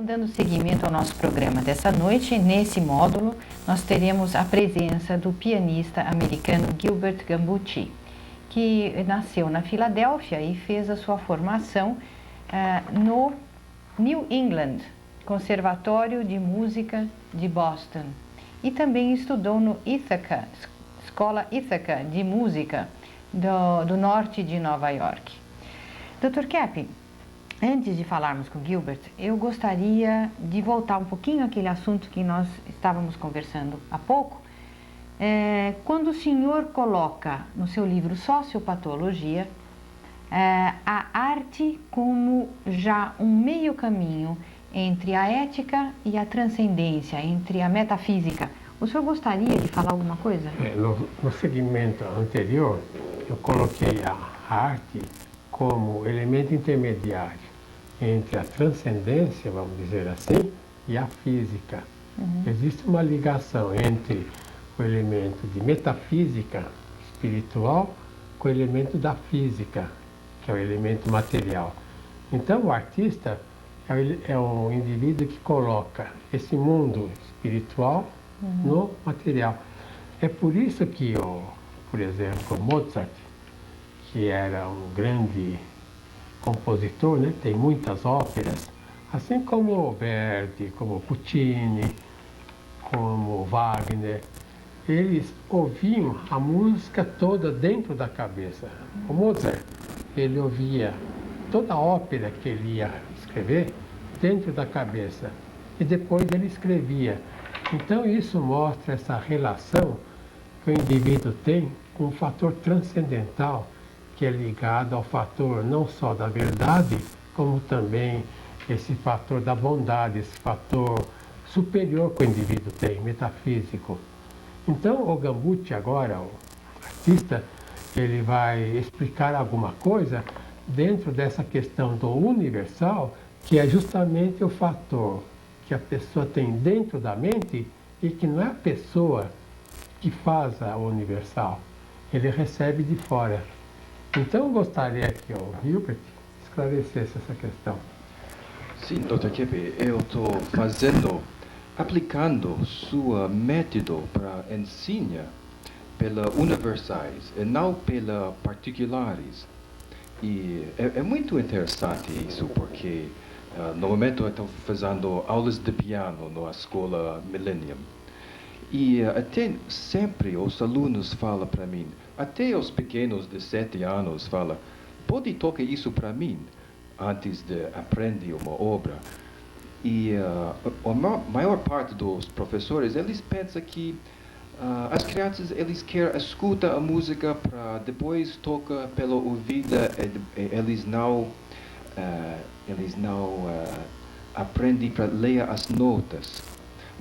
dando seguimento ao nosso programa dessa noite, nesse módulo nós teremos a presença do pianista americano Gilbert Gambucci, que nasceu na Filadélfia e fez a sua formação no New England Conservatório de Música de Boston e também estudou no Ithaca, Escola Ithaca de Música do norte de Nova York. Dr. Kepp, antes de falarmos com Gilbert, eu gostaria de voltar um pouquinho àquele assunto que nós estávamos conversando há pouco. Quando o senhor coloca no seu livro Sociopatologia a arte como já um meio caminho entre a ética e a transcendência, entre a metafísica, o senhor gostaria de falar alguma coisa? No segmento anterior, eu coloquei a arte como elemento intermediário entre a transcendência, vamos dizer assim, e a física. Existe uma ligação entre o elemento de metafísica espiritual com o elemento da física, que é o elemento material. Então, o artista é um indivíduo que coloca esse mundo espiritual no material. É por isso que, por exemplo, Mozart, que era um grande compositor, né? Tem muitas óperas, assim como Verdi, como Puccini, como Wagner, eles ouviam a música toda dentro da cabeça. O Mozart, ele ouvia toda a ópera que ele ia escrever dentro da cabeça e depois ele escrevia. Então isso mostra essa relação que o indivíduo tem com o fator transcendental, que é ligado ao fator não só da verdade, como também esse fator da bondade, esse fator superior que o indivíduo tem, metafísico. Então o Gambucci agora, o artista, ele vai explicar alguma coisa dentro dessa questão do universal, que é justamente o fator que a pessoa tem dentro da mente e que não é a pessoa que faz o universal, ele recebe de fora. Então eu gostaria que o Gilbert esclarecesse essa questão. Sim, Dr. Kepp, eu estou aplicando seu método para ensinar pelas universais e não pelas particulares. E é muito interessante isso, porque no momento eu estou fazendo aulas de piano na escola Millennium. E até sempre os alunos falam para mim, até os pequenos de 7 anos falam, pode tocar isso para mim antes de aprender uma obra. E a maior parte dos professores, eles pensam que as crianças, eles querem escutar a música para depois tocar pelo ouvido, eles não aprendem para ler as notas.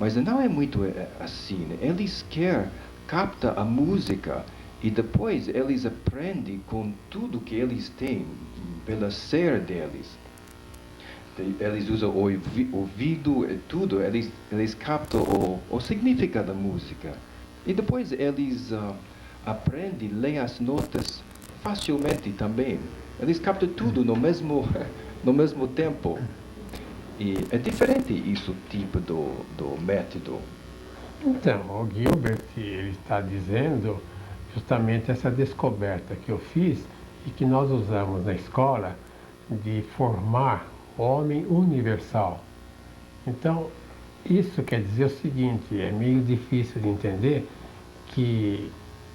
Mas não é muito assim. Eles querem captar a música e depois eles aprendem com tudo que eles têm pelo ser deles. Eles usam o ouvido e tudo, eles captam o significado da música. E depois eles aprendem a ler as notas facilmente também. Eles captam tudo no mesmo tempo. E é diferente isso tipo do método. Então, o Gilbert, ele está dizendo justamente essa descoberta que eu fiz e que nós usamos na escola de formar o homem universal. Então, isso quer dizer o seguinte, é meio difícil de entender que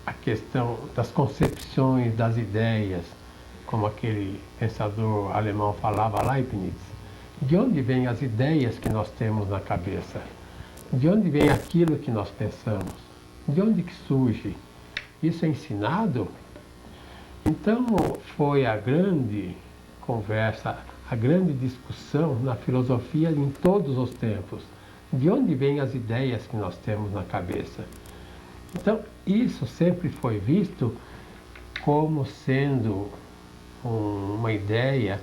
a questão das concepções, das ideias, como aquele pensador alemão falava, Leibniz, de onde vêm as ideias que nós temos na cabeça? De onde vem aquilo que nós pensamos? De onde que surge? Isso é ensinado? Então, foi a grande conversa, a grande discussão na filosofia em todos os tempos. De onde vêm as ideias que nós temos na cabeça? Então, isso sempre foi visto como sendo uma ideia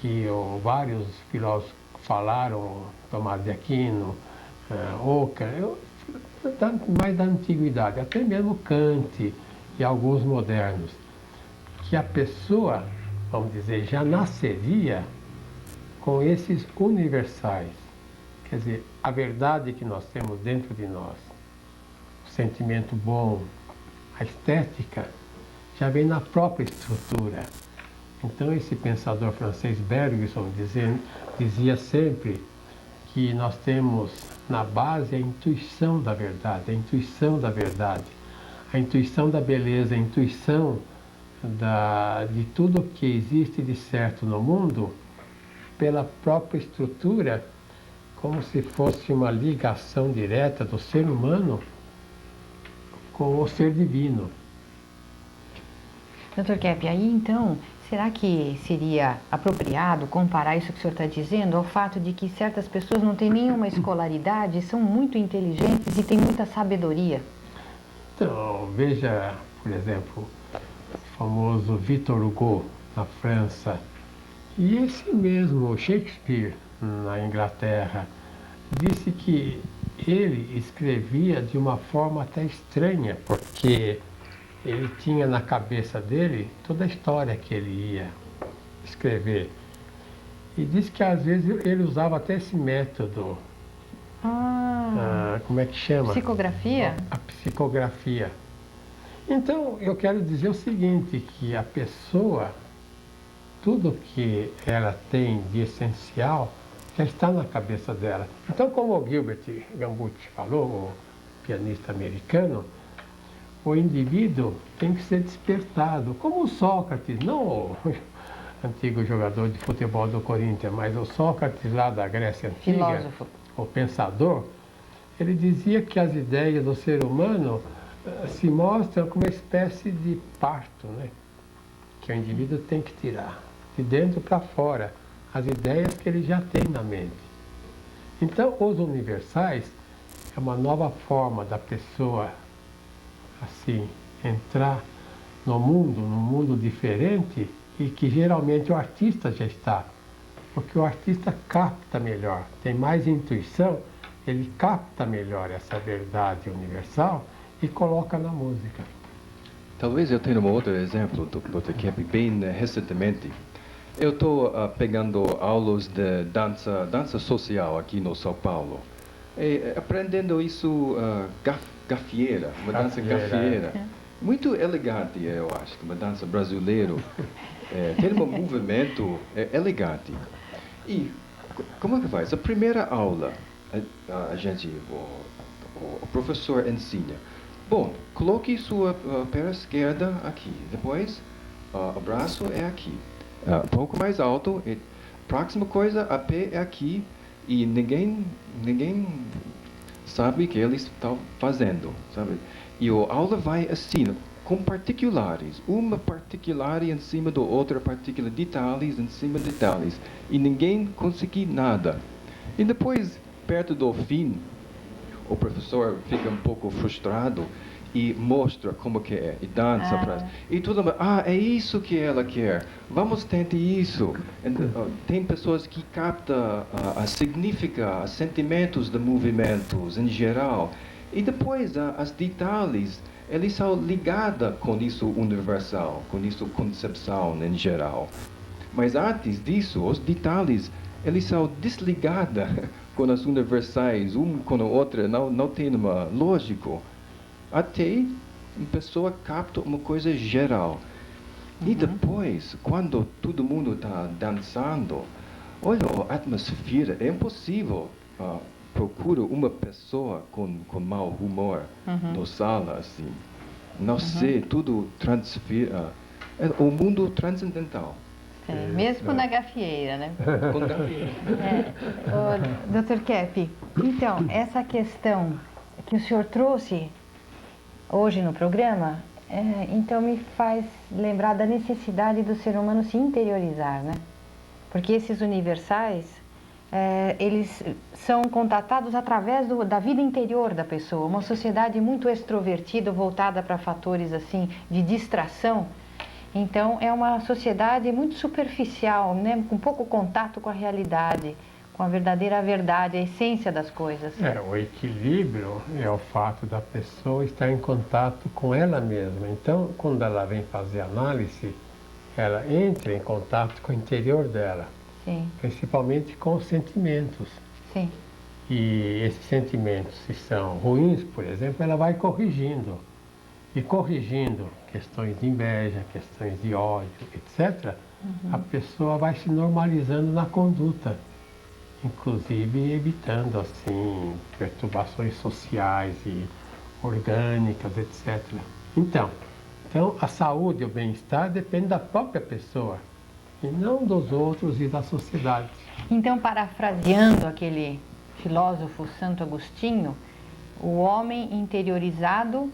que vários filósofos falaram, Tomás de Aquino, Ocar, mais da antiguidade, até mesmo Kant e alguns modernos, que a pessoa, vamos dizer, já nasceria com esses universais. Quer dizer, a verdade que nós temos dentro de nós, o sentimento bom, a estética, já vem na própria estrutura. Então, esse pensador francês Bergson dizia sempre que nós temos na base a intuição da verdade, a intuição da verdade, a intuição da beleza, a intuição de tudo que existe de certo no mundo, pela própria estrutura, como se fosse uma ligação direta do ser humano com o ser divino. Dr. Kepp, aí então, será que seria apropriado comparar isso que o senhor está dizendo ao fato de que certas pessoas não têm nenhuma escolaridade, são muito inteligentes e têm muita sabedoria? Então, veja, por exemplo, o famoso Victor Hugo, na França, e esse mesmo Shakespeare, na Inglaterra, disse que ele escrevia de uma forma até estranha, porque ele tinha na cabeça dele toda a história que ele ia escrever. E disse que às vezes ele usava até esse método. Como é que chama? Psicografia? A psicografia. Então, eu quero dizer o seguinte, que a pessoa, tudo que ela tem de essencial, já está na cabeça dela. Então, como o Gilbert Gambucci falou, o pianista americano, o indivíduo tem que ser despertado, como o Sócrates, não o antigo jogador de futebol do Corinthians, mas o Sócrates lá da Grécia Antiga, Filósofo. o pensador, ele dizia que as ideias do ser humano se mostram como uma espécie de parto, né? Que o indivíduo tem que tirar de dentro para fora as ideias que ele já tem na mente. Então, os universais é uma nova forma da pessoa assim entrar no mundo, num mundo diferente e que geralmente o artista já está, porque o artista capta melhor, tem mais intuição, ele capta melhor essa verdade universal e coloca na música. Talvez eu tenha um outro exemplo, Dr. Kepp, bem recentemente. Eu estou pegando aulas de dança social aqui no São Paulo. E aprendendo isso, gafieira, uma dança gafieira. Muito elegante, eu acho, uma dança brasileira. Tem um movimento elegante. E como é que faz? A primeira aula, o professor ensina. Bom, coloque sua perna esquerda aqui. Depois, o braço é aqui. Um pouco mais alto. E próxima coisa, a pé é aqui. E ninguém sabe o que eles estão fazendo, sabe? E a aula vai assim, com particulares. Uma particular em cima do outra particular, detalhes em cima de detalhes. E ninguém consegue nada. E depois, perto do fim, o professor fica um pouco frustrado e mostra como que é, e dança para... E todo mundo, é isso que ela quer, vamos tentar isso. Tem pessoas que captam significa, os sentimentos dos movimentos em geral. E depois, os detalhes, eles são ligados com isso universal, com isso concepção em geral. Mas antes disso, os detalhes, eles são desligados com as universais, um com a outra, não tem uma lógica. Até a pessoa capta uma coisa geral. E depois, quando todo mundo está dançando, olha a atmosfera, é impossível procurar uma pessoa com mau humor na sala, assim. Não sei, tudo transfere, o mundo transcendental. Mesmo na gafieira, né? Com gafieira. Dr. Kepp, então, essa questão que o senhor trouxe hoje no programa, então me faz lembrar da necessidade do ser humano se interiorizar, né? Porque esses universais, eles são contatados através da vida interior da pessoa. Uma sociedade muito extrovertida, voltada para fatores assim de distração. Então, é uma sociedade muito superficial, né? Com pouco contato com a realidade, com a verdadeira verdade, a essência das coisas. O equilíbrio é o fato da pessoa estar em contato com ela mesma. Então, quando ela vem fazer análise, ela entra em contato com o interior dela. Sim. Principalmente com os sentimentos. Sim. E esses sentimentos, se são ruins, por exemplo, ela vai corrigindo. E corrigindo questões de inveja, questões de ódio, etc., a pessoa vai se normalizando na conduta, inclusive evitando assim perturbações sociais e orgânicas, etc. Então a saúde e o bem-estar dependem da própria pessoa e não dos outros e da sociedade. Então, parafraseando aquele filósofo Santo Agostinho, o homem interiorizado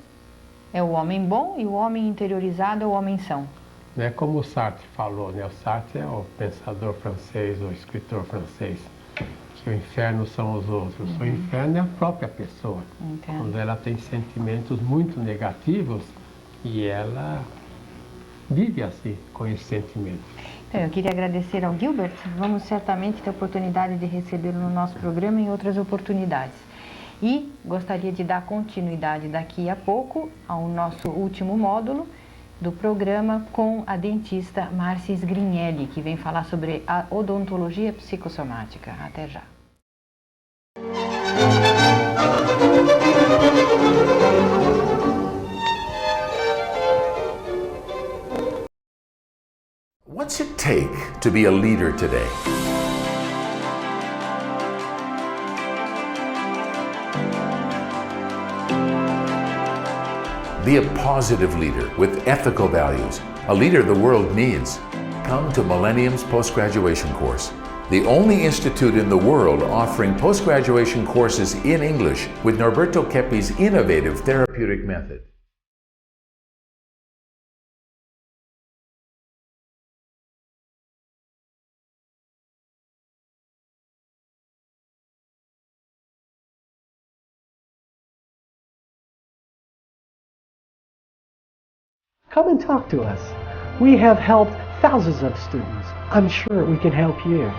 é o homem bom e o homem interiorizado é o homem são. Né, como o Sartre falou, né? O Sartre é o pensador francês, o escritor francês, que o inferno são os outros. O inferno é a própria pessoa, quando ela tem sentimentos muito negativos e ela vive assim, com esse sentimento. Então, eu queria agradecer ao Gilbert. Vamos certamente ter a oportunidade de recebê-lo no nosso programa em outras oportunidades. E gostaria de dar continuidade daqui a pouco ao nosso último módulo do programa com a dentista Márcia Sgrinelli, que vem falar sobre a odontologia psicossomática. Até já. What's it take to be a leader today? Be a positive leader with ethical values, a leader the world needs. Come to Millennium's post-graduation course, the only institute in the world offering post-graduation courses in English with Norberto Keppe's innovative therapeutic method. Come and talk to us. We have helped thousands of students. I'm sure we can help you.